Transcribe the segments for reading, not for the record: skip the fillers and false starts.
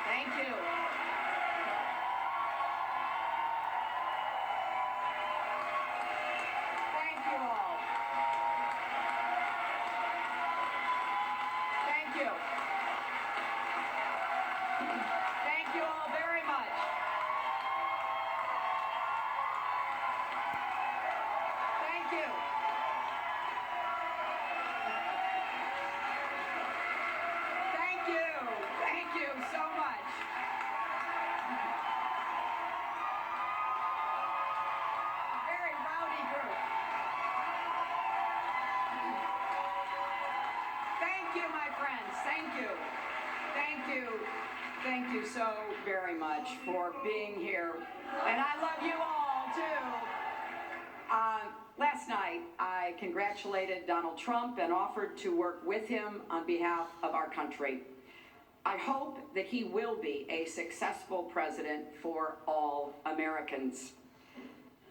Thank you. Thank you all. Thank you. Thank you all very much. Thank you. Thank you. Thank you so much. Very rowdy group. Thank you, my friends. Thank you. Thank you. Thank you so very much for being here. And I love you all, too. Last night, I congratulated Donald Trump and offered to work with him on behalf of our country. I hope that he will be a successful president for all Americans.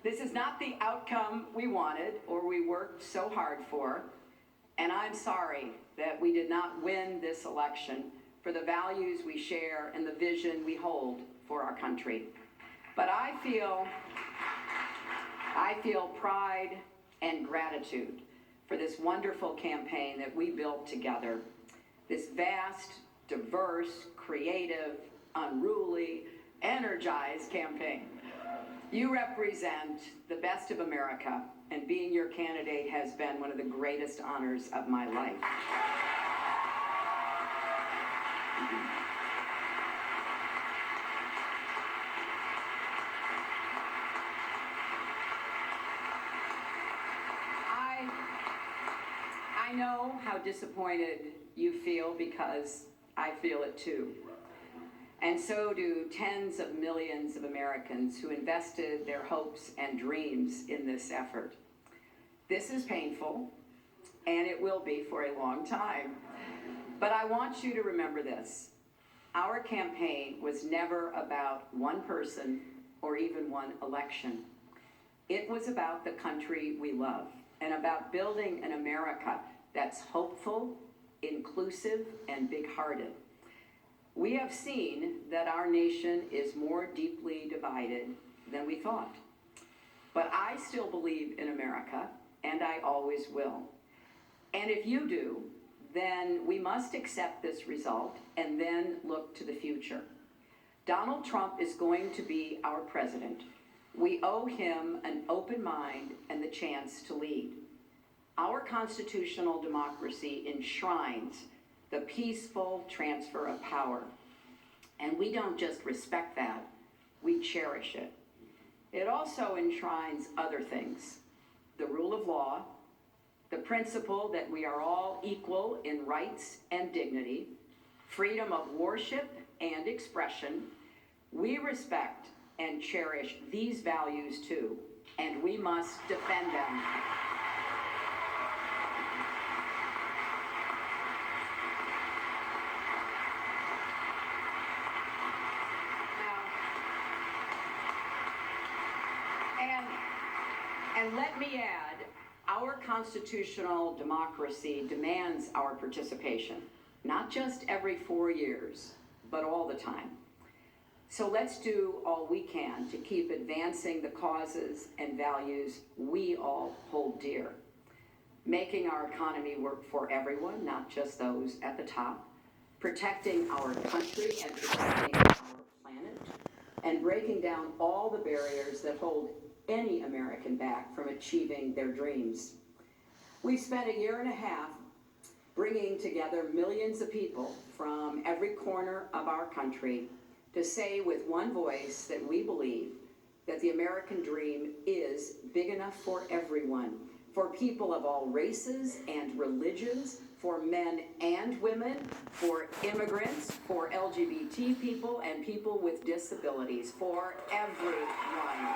This is not the outcome we wanted or we worked so hard for, and I'm sorry that we did not win this election for the values we share and the vision we hold for our country. But I feel pride and gratitude for this wonderful campaign that we built together. This vast, diverse, creative, unruly, energized campaign. You represent the best of America, and being your candidate has been one of the greatest honors of my life. I know how disappointed you feel because I feel it too. And so do tens of millions of Americans who invested their hopes and dreams in this effort. This is painful, and it will be for a long time. But I want you to remember this. Our campaign was never about one person or even one election. It was about the country we love and about building an America that's hopeful, inclusive, and big-hearted. We have seen that our nation is more deeply divided than we thought. But I still believe in America, and I always will. And if you do, then we must accept this result and then look to the future. Donald Trump is going to be our president. We owe him an open mind and the chance to lead. Our constitutional democracy enshrines the peaceful transfer of power. And we don't just respect that, we cherish it. It also enshrines other things: the rule of law, the principle that we are all equal in rights and dignity, freedom of worship and expression. We respect and cherish these values too, and we must defend them. And let me add, our constitutional democracy demands our participation, not just every 4 years, but all the time. So let's do all we can to keep advancing the causes and values we all hold dear, making our economy work for everyone, not just those at the top, protecting our country and protecting our planet, and breaking down all the barriers that hold any American back from achieving their dreams. We've spent a year and a half bringing together millions of people from every corner of our country to say with one voice that we believe that the American dream is big enough for everyone, for people of all races and religions, for men and women, for immigrants, for LGBT people and people with disabilities, for everyone.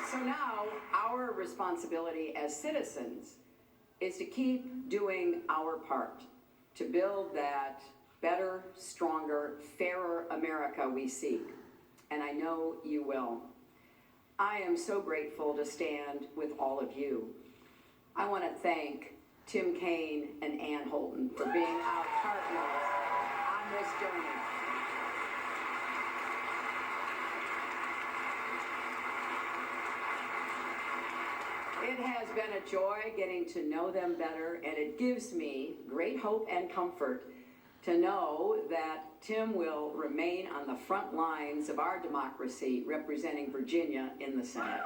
So now our responsibility as citizens is to keep doing our part to build that better, stronger, fairer America we seek, and I know you will. I am so grateful to stand with all of you. I want to thank Tim Kaine and Ann Holton for being our partners on this journey. It has been a joy getting to know them better, and it gives me great hope and comfort to know that Tim will remain on the front lines of our democracy representing Virginia in the Senate.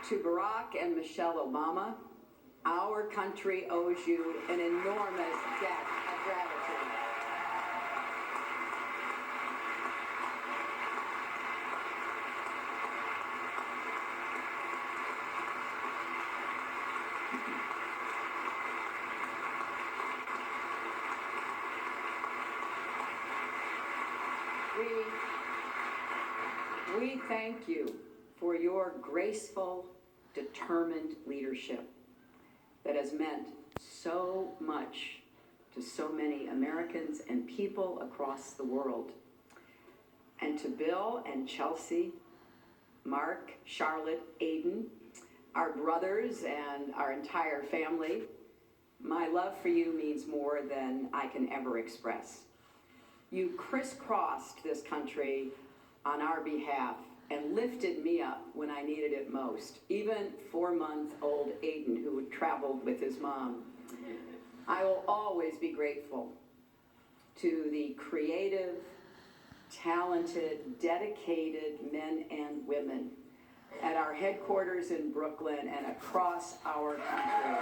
To Barack and Michelle Obama, our country owes you an enormous debt of gratitude. We thank you for your graceful, determined leadership that has meant so much to so many Americans and people across the world. And to Bill and Chelsea, Mark, Charlotte, Aiden, our brothers and our entire family, my love for you means more than I can ever express. You crisscrossed this country on our behalf and lifted me up when I needed it most, even 4-month-old Aiden, who had traveled with his mom. I will always be grateful to the creative, talented, dedicated men and women at our headquarters in Brooklyn and across our country.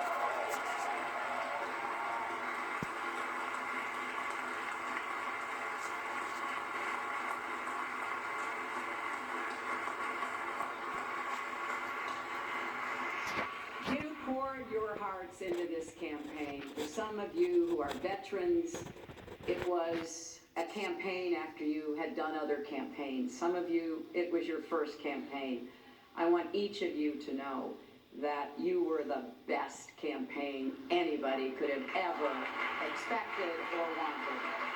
You poured your hearts into this campaign. For some of you who are veterans, it was a campaign after you had done other campaigns. Some of you, it was your first campaign. I want each of you to know that you were the best campaign anybody could have ever expected or wanted.